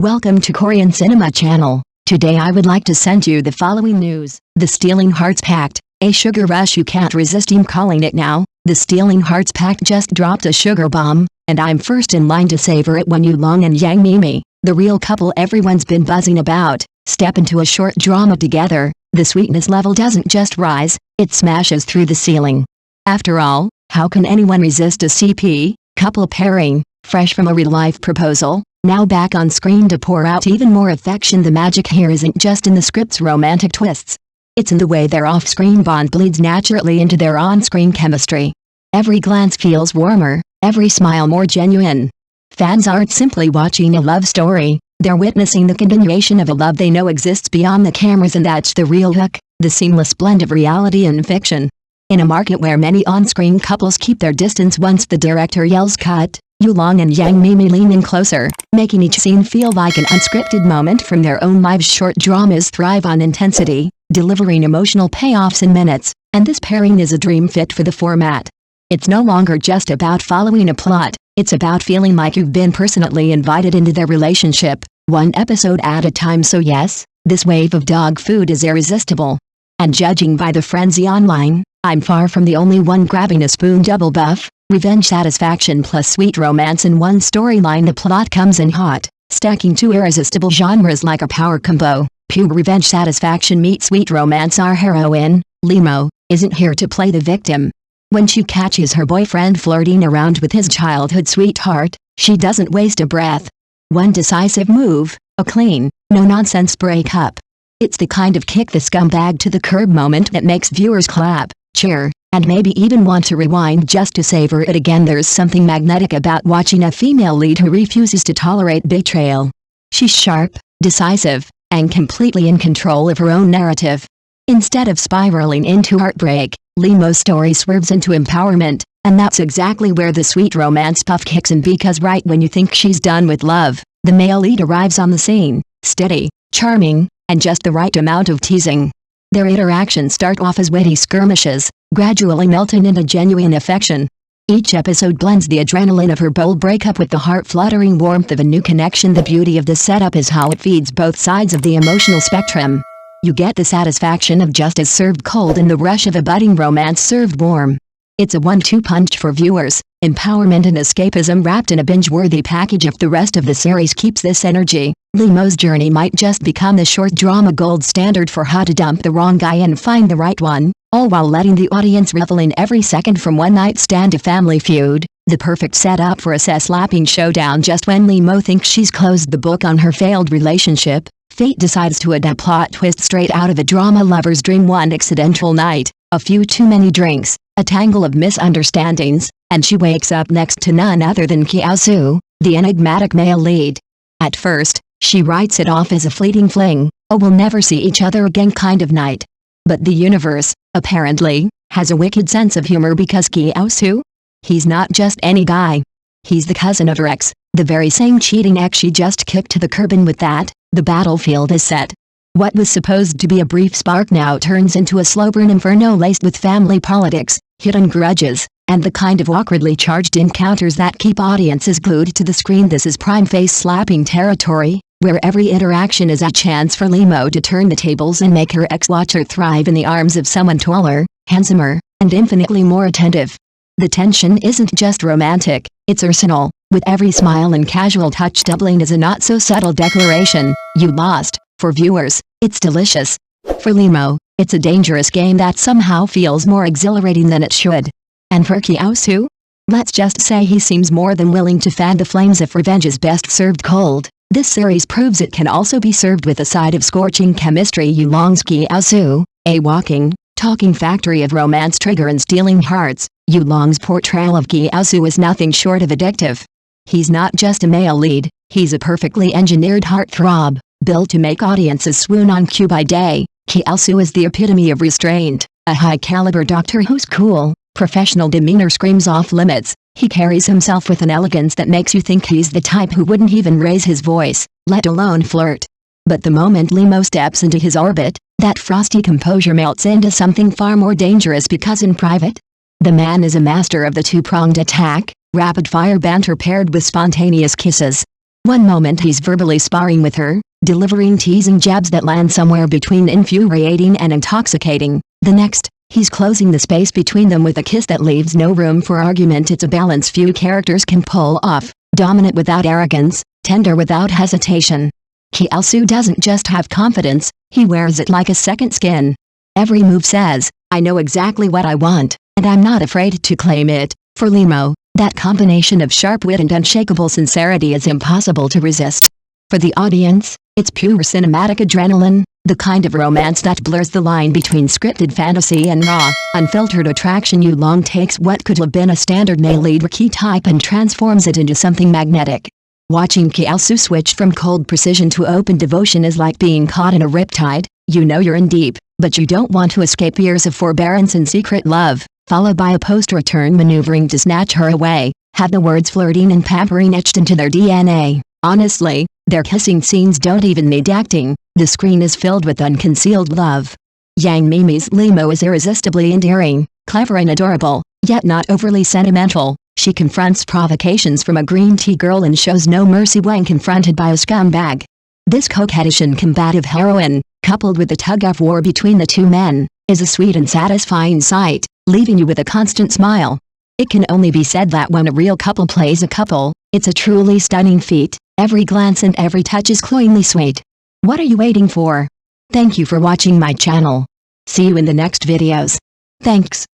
Welcome to Korean Cinema Channel. Today I would like to send you the following news. The Stealing Hearts Pact, a sugar rush you can't resist. I'm calling it now. The Stealing Hearts Pact just dropped a sugar bomb, and I'm first in line to savor it when you Long and Yang Miemie, the real couple everyone's been buzzing about, step into a short drama together. The sweetness level doesn't just rise, it smashes through the ceiling. After all, how can anyone resist a CP couple pairing, fresh from a real-life proposal, now back on screen to pour out even more affection? The magic here isn't just in the script's romantic twists. It's in the way their off-screen bond bleeds naturally into their on-screen chemistry. Every glance feels warmer, every smile more genuine. Fans aren't simply watching a love story, they're witnessing the continuation of a love they know exists beyond the cameras, and that's the real hook, the seamless blend of reality and fiction. In a market where many on-screen couples keep their distance once the director yells cut, you Long and Yang Miemie lean in closer, making each scene feel like an unscripted moment from their own lives. Short dramas thrive on intensity, delivering emotional payoffs in minutes, and this pairing is a dream fit for the format. It's no longer just about following a plot, it's about feeling like you've been personally invited into their relationship, one episode at a time. So yes, this wave of dog food is irresistible. And judging by the frenzy online, I'm far from the only one grabbing a spoon. Double buff, revenge satisfaction plus sweet romance in one storyline. The plot comes in hot, stacking two irresistible genres like a power combo. Pure revenge satisfaction meets sweet romance. Our heroine, Lee-mo, isn't here to play the victim. When she catches her boyfriend flirting around with his childhood sweetheart, she doesn't waste a breath. One decisive move, a clean, no-nonsense breakup. It's the kind of kick the scumbag to the curb moment that makes viewers clap, cheer, and maybe even want to rewind just to savor it again. There's something magnetic about watching a female lead who refuses to tolerate betrayal. She's sharp, decisive, and completely in control of her own narrative. Instead of spiraling into heartbreak, Lee-mo's story swerves into empowerment, and that's exactly where the sweet romance puff kicks in, because right when you think she's done with love, the male lead arrives on the scene, steady, charming, and just the right amount of teasing. Their interactions start off as witty skirmishes, gradually melting into genuine affection. Each episode blends the adrenaline of her bold breakup with the heart-fluttering warmth of a new connection. The beauty of this setup is how it feeds both sides of the emotional spectrum. You get the satisfaction of justice served cold and the rush of a budding romance served warm. It's a 1-2 punch for viewers, empowerment and escapism wrapped in a binge-worthy package. If the rest of the series keeps this energy, Lee-mo's journey might just become the short drama gold standard for how to dump the wrong guy and find the right one, all while letting the audience revel in every second. From one-night stand to family feud, the perfect setup for a slapping showdown. Just when Lee-mo thinks she's closed the book on her failed relationship, fate decides to add a plot twist straight out of a drama lover's dream. One accidental night, a few too many drinks, a tangle of misunderstandings, and she wakes up next to none other than Kyo-soo, the enigmatic male lead. At first, she writes it off as a fleeting fling, a we'll never see each other again kind of night. But the universe, apparently, has a wicked sense of humor, because Kyo-soo? He's not just any guy. He's the cousin of her ex, the very same cheating ex she just kicked to the curb, and with that, the battlefield is set. What was supposed to be a brief spark now turns into a slow-burn inferno laced with family politics, hidden grudges, and the kind of awkwardly charged encounters that keep audiences glued to the screen. This is prime face-slapping territory, where every interaction is a chance for Lee-mo to turn the tables and make her ex-watcher thrive in the arms of someone taller, handsomer, and infinitely more attentive. The tension isn't just romantic, it's personal, with every smile and casual touch doubling as a not-so-subtle declaration, "You lost." For viewers, it's delicious. For Lee-mo, it's a dangerous game that somehow feels more exhilarating than it should. And for Kyo-soo? Let's just say he seems more than willing to fan the flames if revenge is best served cold. This series proves it can also be served with a side of scorching chemistry. You Long's Kyo-soo, a walking, talking factory of romance, trigger, and stealing hearts. You Long's portrayal of Kyo-soo is nothing short of addictive. He's not just a male lead, he's a perfectly engineered heartthrob, built to make audiences swoon on cue by day. Kyo-soo is the epitome of restraint, a high-caliber doctor whose cool, professional demeanor screams off limits. He carries himself with an elegance that makes you think he's the type who wouldn't even raise his voice, let alone flirt. But the moment Lee-mo steps into his orbit, that frosty composure melts into something far more dangerous, because in private, the man is a master of the two-pronged attack, rapid-fire banter paired with spontaneous kisses. One moment he's verbally sparring with her, delivering teasing jabs that land somewhere between infuriating and intoxicating. The next, he's closing the space between them with a kiss that leaves no room for argument. It's a balance few characters can pull off, dominant without arrogance, tender without hesitation. Hae-in doesn't just have confidence, he wears it like a second skin. Every move says, I know exactly what I want, and I'm not afraid to claim it. For Limo, that combination of sharp wit and unshakable sincerity is impossible to resist. For the audience, it's pure cinematic adrenaline, the kind of romance that blurs the line between scripted fantasy and raw, unfiltered attraction. Long takes what could have been a standard male lead archetype and transforms it into something magnetic. Watching Hae-in switch from cold precision to open devotion is like being caught in a riptide. You know you're in deep, but you don't want to escape years of forbearance and secret love, followed by a post-return maneuvering to snatch her away, have the words flirting and pampering etched into their DNA. Honestly, their kissing scenes don't even need acting, the screen is filled with unconcealed love. Yang Miemie's Limo is irresistibly endearing, clever and adorable, yet not overly sentimental. She confronts provocations from a green tea girl and shows no mercy when confronted by a scumbag. This coquettish and combative heroine, coupled with the tug-of-war between the two men, is a sweet and satisfying sight, leaving you with a constant smile. It can only be said that when a real couple plays a couple, it's a truly stunning feat. Every glance and every touch is cloyingly sweet. What are you waiting for? Thank you for watching my channel. See you in the next videos. Thanks.